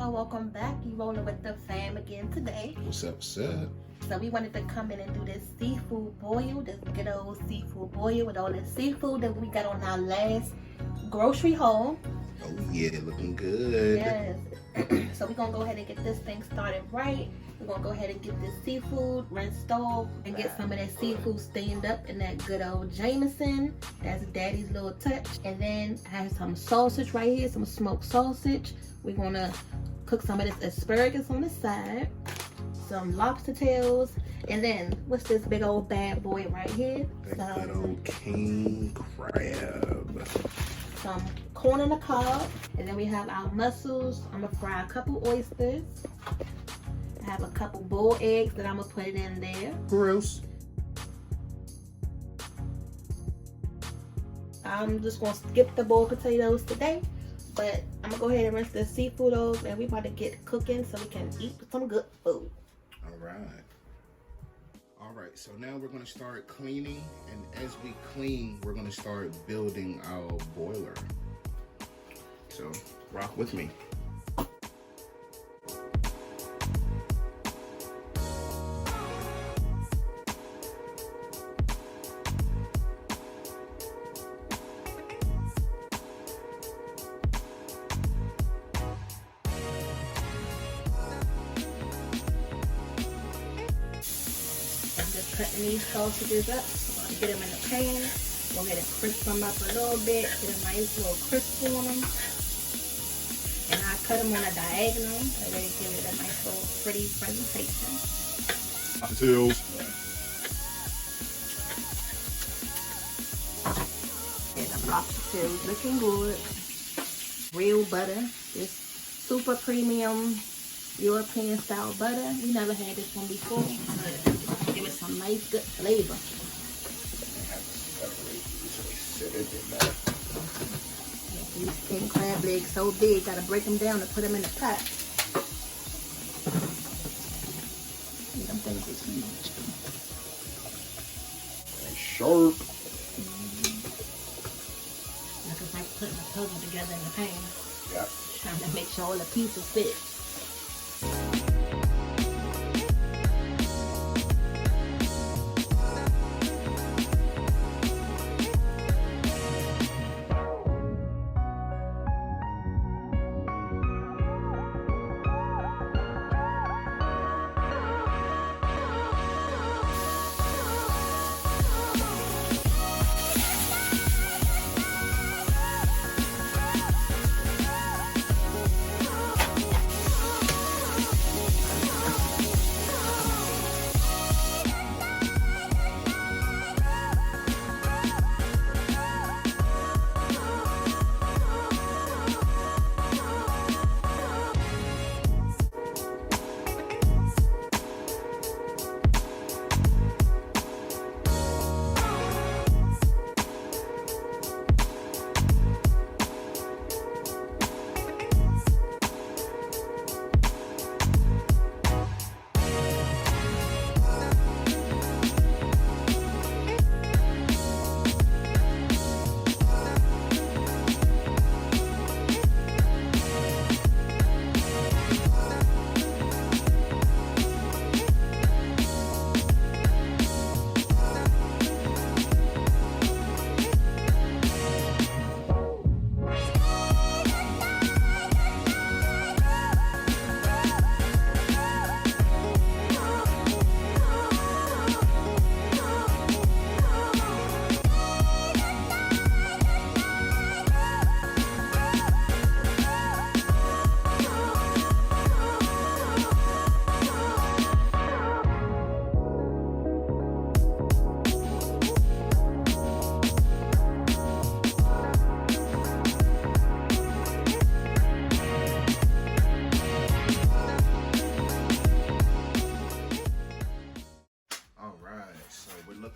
y'all, welcome back. You rolling with the fam again today. What's up, what's up? So we wanted to come in and do this seafood boil, this good old seafood boil with all the seafood that we got on our last grocery haul. Oh yeah, looking good. Yes. So we're gonna go ahead and get this thing started right. We're gonna go ahead and get this seafood rinsed off and get some of that seafood steamed up in that good old Jameson. That's daddy's little touch. And then I have some sausage right here, some smoked sausage. We're gonna cook some of this asparagus on the side, some lobster tails, and then what's this big old bad boy right here? That good old king crab. Some corn on the cob, and then we have our mussels. I'm gonna fry a couple oysters. I have a couple boiled eggs that I'm gonna put in there. Gross. I'm just gonna skip the boiled potatoes today, but I'm gonna go ahead and rinse the seafood off, and we're about to get cooking so we can eat some good food. All right, so now we're gonna start cleaning, and as we clean, we're gonna start building our boiler. So rock with me. Cutting these sausages up. I'm gonna get them in the pan. Go ahead and crisp them up a little bit. Get a nice little crisp on them. And I cut them on a diagonal. That way give it a nice little pretty presentation. Potatoes. And the lobster tails looking good. Real butter. This super premium European style butter. We never had this one before. Give it some nice good flavor. These king crab legs so big, gotta break them down to put them in the pot. Them things is huge. Sharp. Like it's like putting a puzzle together in the pan. Yep. Trying to make sure all the pieces fit.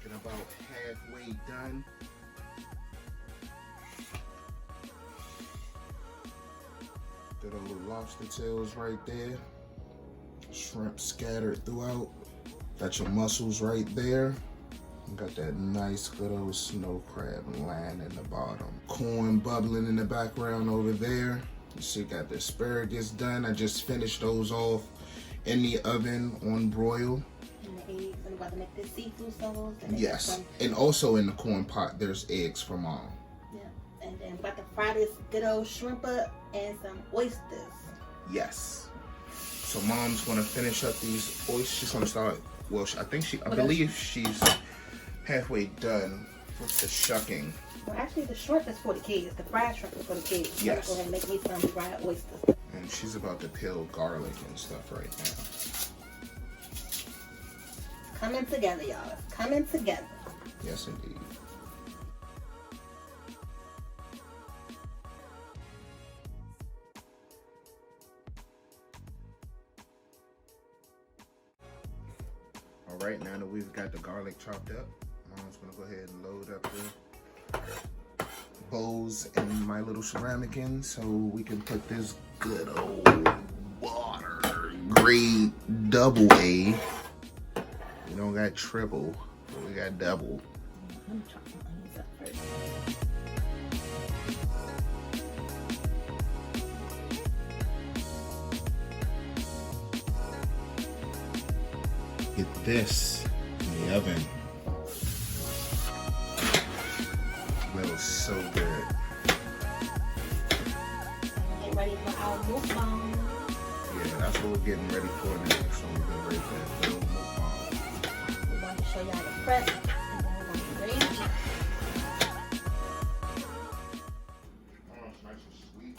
About halfway done. Good old lobster tails right there. Shrimp scattered throughout. Got your mussels right there. Got that nice good old snow crab line in the bottom. Corn bubbling in the background over there. You see, got the asparagus done. I just finished those off in the oven on broil. And the eggs. I'm about to make this seafood sauce. Yes, and also in the corn pot, there's eggs for Mom. Yeah, and then we're about to fry this good old shrimp up and some oysters. Yes. So Mom's gonna finish up these oysters. She's gonna start. Well, I believe she's halfway done with the shucking. Well, actually, the shrimp is for the kids. The fried shrimp is for the kids. Yes. So go ahead and make me some fried oysters. And she's about to peel garlic and stuff right now. Coming together, y'all. Coming together. Yes, indeed. All right, now that we've got the garlic chopped up, Mom's gonna go ahead and load up the bowls and my little ceramic in so we can put this good old water grade double A. We don't got triple, but we got double. Let me chop my onions up first. Get this in the oven. Smells so good. Get ready for our mukbang. Yeah, that's what we're getting ready for next. So we're getting ready for that little mukbang. We want to show y'all the prep, and then we're going to be ready to eat. Oh, it's nice and sweet.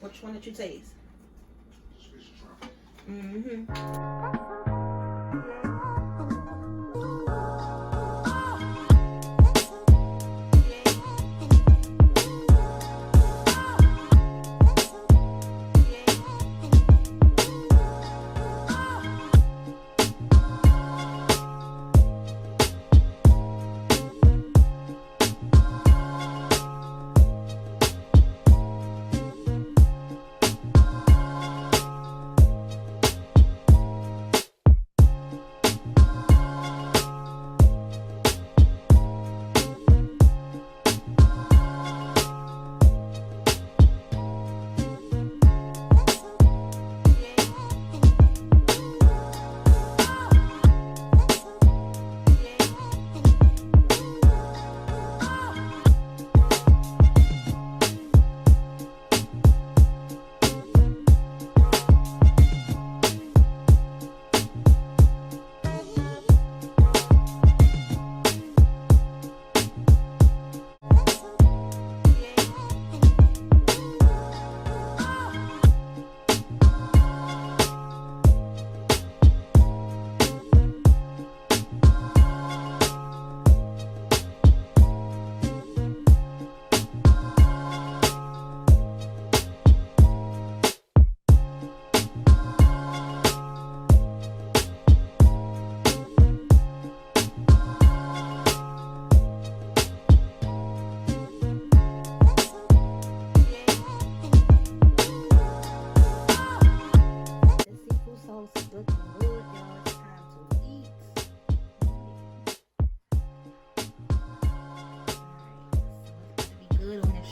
Which one did you taste? Sweet truffle. Mm-hmm.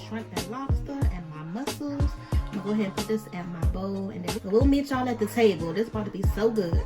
Shrimp and lobster and my mussels. I'm gonna go ahead and put this in my bowl and then we'll meet y'all at the table. This about to be so good.